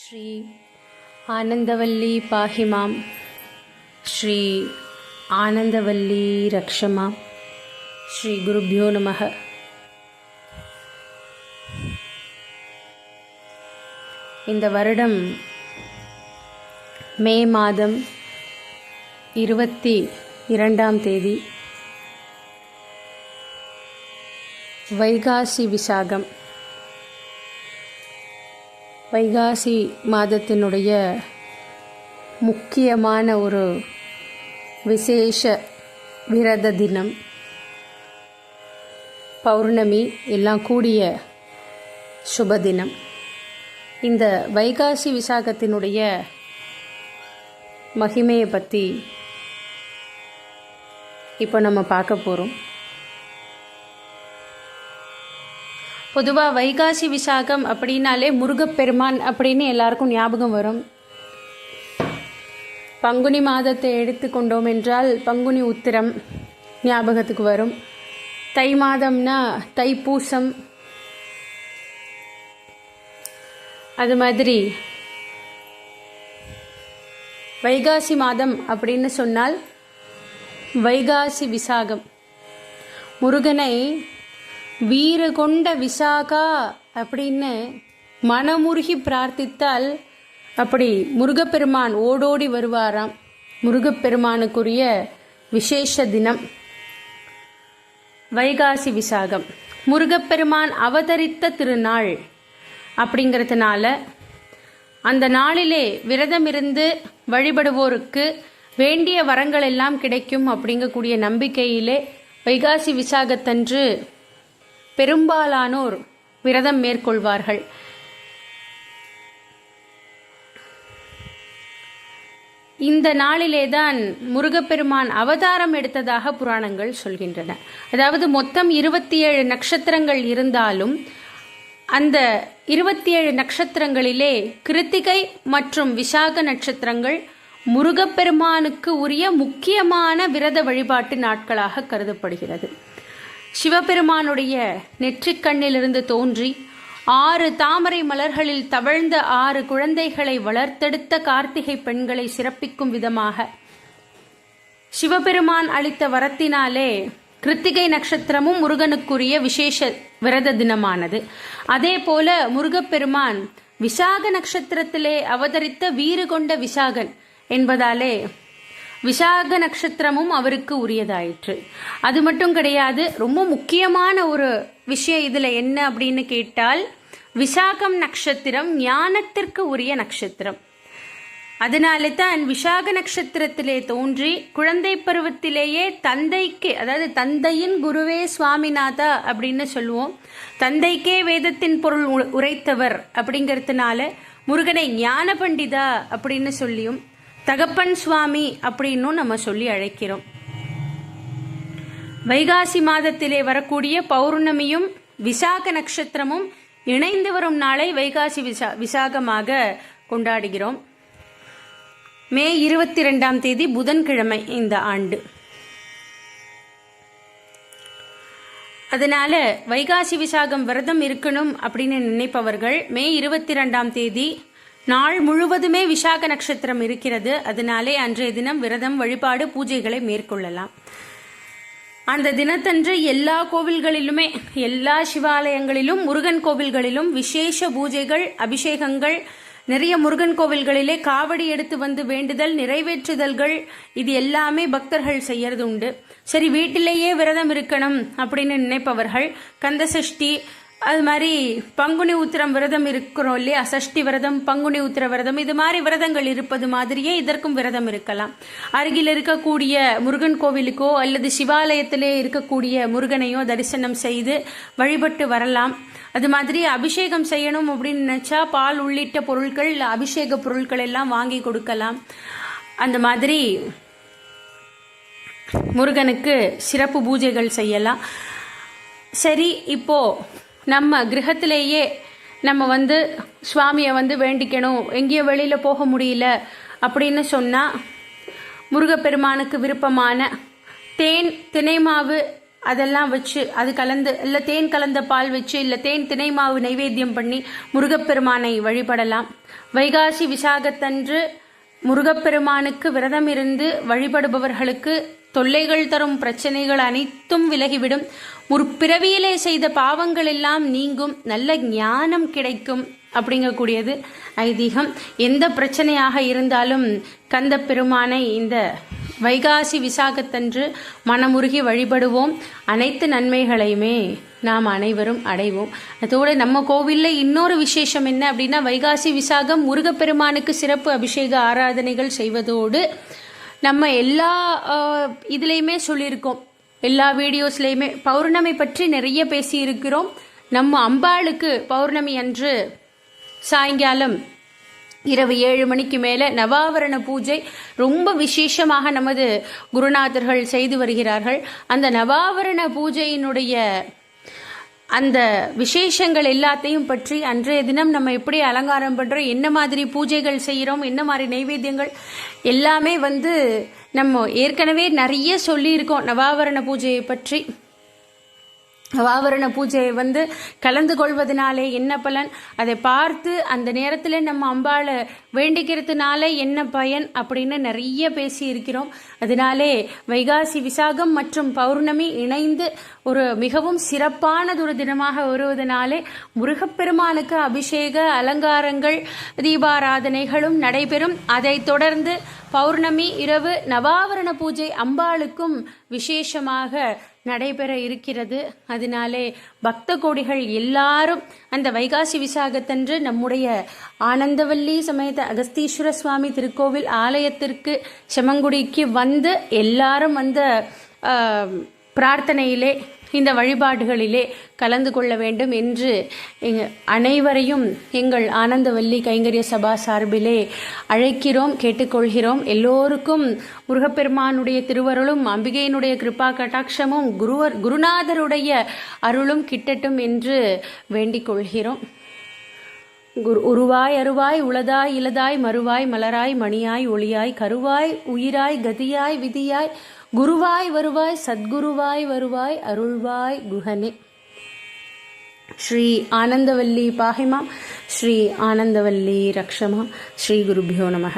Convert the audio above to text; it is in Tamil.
ஸ்ரீ ஆனந்தவல்லி பாஹிமாம், ஸ்ரீ ஆனந்தவல்லி ரக்ஷமாம். ஸ்ரீ குருப்யோ நமக. இந்த வருடம் மே மாதம் 22ஆம் தேதி வைகாசி விசாகம். வைகாசி மாதத்தினுடைய முக்கியமான ஒரு விசேஷ விரத தினம், பௌர்ணமி எல்லாம் கூடிய சுபதினம். இந்த வைகாசி விசாகத்தினுடைய மகிமையை பற்றி இப்போ நம்ம பார்க்க போகிறோம். பொதுவாக வைகாசி விசாகம் அப்படின்னாலே முருகப்பெருமான் அப்படின்னு எல்லாருக்கும் ஞாபகம் வரும். பங்குனி மாதத்தை எடுத்துக்கொண்டோம் என்றால் பங்குனி உத்திரம் ஞாபகத்துக்கு வரும். தை மாதம்னா தைப்பூசம். அது மாதிரி வைகாசி மாதம் அப்படின்னு சொன்னால் வைகாசி விசாகம். முருகனை வீர கொண்ட விசாகா அப்படின்னு மனமுருகி பிரார்த்தித்தால் அப்படி முருகப்பெருமான் ஓடோடி வருவாராம். முருகப்பெருமானுக்குரிய விசேஷ தினம் வைகாசி விசாகம். முருகப்பெருமான் அவதரித்த திருநாள் அப்படிங்கிறதுனால அந்த நாளிலே விரதம் இருந்து வழிபடுவோருக்கு வேண்டிய வரங்கள் எல்லாம் கிடைக்கும் அப்படிங்கக்கூடிய நம்பிக்கையிலே வைகாசி விசாகத்தன்று பெரும்பாலானோர் விரதம் மேற்கொள்வார்கள். இந்த நாளிலேதான் முருகப்பெருமான் அவதாரம் எடுத்ததாக புராணங்கள் சொல்கின்றன. அதாவது மொத்தம் 27 நட்சத்திரங்கள் இருந்தாலும் அந்த 27 நட்சத்திரங்களிலே கிருத்திகை மற்றும் விசாக நட்சத்திரங்கள் முருகப்பெருமானுக்கு உரிய முக்கியமான விரத வழிபாட்டு நாட்களாக கருதப்படுகிறது. சிவபெருமானுடைய நெற்றிக்கண்ணிலிருந்து தோன்றி 6 தாமரை மலர்களில் தவழ்ந்த 6 குழந்தைகளை வளர்த்தெடுத்த கார்த்திகை பெண்களை சிறப்பிக்கும் விதமாக சிவபெருமான் அளித்த வரத்தினாலே கிருத்திகை நட்சத்திரமும் முருகனுக்குரிய விசேஷ விரத தினமானது. அதே போல முருகப்பெருமான் விசாக நட்சத்திரத்திலே அவதரித்த வீறு கொண்ட விசாகன் என்பதாலே விசாக நட்சத்திரமும் அவருக்கு உரியதாயிற்று. அது மட்டும் கிடையாது, ரொம்ப முக்கியமான ஒரு விஷயம் இதில் என்ன அப்படின்னு கேட்டால், விசாகம் நட்சத்திரம் ஞானத்திற்கு உரிய நட்சத்திரம். அதனாலே தான் விசாக நட்சத்திரத்திலே தோன்றி குழந்தை பருவத்திலேயே தந்தைக்கு, அதாவது தந்தையின் குருவே சுவாமிநாதா அப்படின்னு சொல்லுவோம், தந்தைக்கே வேதத்தின் பொருள் உரைத்தவர் அப்படிங்கிறதுனால முருகனை ஞான பண்டிதா அப்படின்னு சொல்லியும் தகப்பன் சுவாமி அப்படின்னும் நம்ம சொல்லி அழைக்கிறோம். வைகாசி மாதத்திலே வரக்கூடிய பௌர்ணமியும் விசாக நட்சத்திரமும் இணைந்து வரும் நாளை வைகாசி விசாகமாக கொண்டாடுகிறோம். மே 22ஆம் தேதி புதன்கிழமை இந்த ஆண்டு. அதனால வைகாசி விசாகம் விரதம் இருக்கணும் அப்படின்னு நினைப்பவர்கள் மே 22ஆம் தேதி நாள் முழுவதுமே விசாக நட்சத்திரம் இருக்கிறது. அதனாலே அன்றைய தினம் விரதம், வழிபாடு, பூஜைகளை மேற்கொள்ளலாம். அந்த தினத்தன்று எல்லா கோவில்களிலுமே, எல்லா சிவாலயங்களிலும், முருகன் கோவில்களிலும் விசேஷ பூஜைகள், அபிஷேகங்கள், நிறைய முருகன் கோவில்களிலே காவடி எடுத்து வந்து வேண்டுதல், நிறைவேற்றுதல்கள், இது எல்லாமே பக்தர்கள் செய்யறது உண்டு. சரி, வீட்டிலேயே விரதம் இருக்கணும் அப்படின்னு நினைப்பவர்கள் கந்தசஷ்டி, அது மாதிரி பங்குனி உத்திரம் விரதம் இருக்கிறோம் இல்லையா, சஷ்டி விரதம், பங்குனி உத்திர விரதம், இது மாதிரி விரதங்கள் இருப்பது மாதிரியே இதற்கும் விரதம் இருக்கலாம். அருகில் இருக்கக்கூடிய முருகன் கோவிலுக்கோ அல்லது சிவாலயத்திலே இருக்கக்கூடிய முருகனையோ தரிசனம் செய்து வழிபட்டு வரலாம். அது மாதிரி அபிஷேகம் செய்யணும் அப்படின்னு நினைச்சா பால் உள்ளிட்ட பொருட்கள், அபிஷேக பொருட்கள் எல்லாம் வாங்கி கொடுக்கலாம். அந்த மாதிரி முருகனுக்கு சிறப்பு பூஜைகள் செய்யலாம். சரி, இப்போ நம்ம கிரகத்திலேயே நம்ம சுவாமியை வேண்டிக்கணும், எங்கேயும் வெளியில் போக முடியல அப்படின்னு சொன்னால் முருகப்பெருமானுக்கு விருப்பமான தேன், தினை மாவு, அதெல்லாம் வச்சு அது கலந்து இல்லை தேன் கலந்த பால் வச்சு இல்லை தேன் திணை மாவு நைவேத்தியம் பண்ணி முருகப்பெருமானை வழிபடலாம். வைகாசி விசாகத்தன்று முருகப்பெருமானுக்கு விரதம் இருந்து வழிபடுபவர்களுக்கு தொல்லைகள் தரும் பிரச்சனைகள் அனைத்தும் விலகிவிடும். முற்பிறவியிலே செய்த பாவங்கள் எல்லாம் நீங்கும், நல்ல ஞானம் கிடைக்கும் அப்படிங்கக்கூடியது ஐதீகம். எந்த பிரச்சனையாக இருந்தாலும் கந்த பெருமானை இந்த வைகாசி விசாகத்தன்று மனமுருகி வழிபடுவோம். அனைத்து நன்மைகளையுமே நாம் அனைவரும் அடைவோம். அதோடு நம்ம கோவிலில் இன்னொரு விசேஷம் என்ன அப்படின்னா, வைகாசி விசாகம் முருகப்பெருமானுக்கு சிறப்பு அபிஷேக ஆராதனைகள் செய்வதோடு நம்ம எல்லா இதுலேயுமே சொல்லியிருக்கோம், எல்லா வீடியோஸ்லேயுமே பௌர்ணமி பற்றி நிறைய பேசியிருக்கிறோம். நம்ம அம்பாளுக்கு பௌர்ணமி அன்று சாயங்காலம் இரவு 7 மணிக்கு மேலே நவாவரண பூஜை ரொம்ப விசேஷமாக நமது குருநாதர்கள் செய்து வருகிறார்கள். அந்த நவாவரண பூஜையினுடைய அந்த விசேஷங்கள் எல்லாத்தையும் பற்றி அன்றைய தினம் நம்ம எப்படி அலங்காரம் பண்ணுறோம், என்ன மாதிரி பூஜைகள் செய்கிறோம், என்ன மாதிரி நைவேத்தியங்கள் எல்லாமே நம்ம ஏற்கனவே நிறைய சொல்லியிருக்கோம். நவாவரண பூஜையை பற்றி, நவாவரண பூஜையை கலந்து கொள்வதனாலே என்ன பலன், அதை பார்த்து அந்த நேரத்தில் நம்ம அம்பாளை வேண்டிக்கிறதுனால என்ன பயன் அப்படின்னு நிறைய பேசி இருக்கிறோம். அதனாலே வைகாசி விசாகம் மற்றும் பௌர்ணமி இணைந்து ஒரு மிகவும் சிறப்பானதொரு தினமாக வருவதனாலே முருகப்பெருமானுக்கு அபிஷேக அலங்காரங்கள் தீபாராதனைகளும் நடைபெறும். அதைத் தொடர்ந்து பௌர்ணமி இரவு நவாவரண பூஜை அம்பாளுக்கும் விசேஷமாக நடைபெற இருக்கிறது. அதனாலே பக்த கோடிகள் எல்லாரும் அந்த வைகாசி விசாகத்தன்று நம்முடைய ஆனந்தவல்லி சமேத அகஸ்தீஸ்வர சுவாமி திருக்கோவில் ஆலயத்திற்கு செம்மங்குடிக்கு எல்லாரும் பிரார்த்தனையிலே இந்த வழிபாடுகளிலே கலந்து கொள்ள வேண்டும் என்று அனைவரையும் எங்கள் ஆனந்தவல்லி கைங்கரிய சபா சார்பிலே அழைக்கிறோம், கேட்டுக்கொள்கிறோம். எல்லோருக்கும் முருகப்பெருமானுடைய திருவருளும் அம்பிகையினுடைய கிருபா கட்டாட்சமும் குருநாதருடைய அருளும் கிட்டட்டும் என்று வேண்டிக் கொள்கிறோம். உருவாய் அருவாய் உளதாய் இலதாய் மறுவாய் மலராய் மணியாய் ஒளியாய் கருவாய் உயிராய் கதியாய் விதியாய் குருவாய் வருவாய் சத்குருவாய் வருவாய் அருள்வாய் குஹனே. ஸ்ரீ ஆனந்தவல்லி பாஹிமா, ஸ்ரீ ஆனந்தவல்லி ரக்ஷமா. ஸ்ரீ குருபியோ நமக.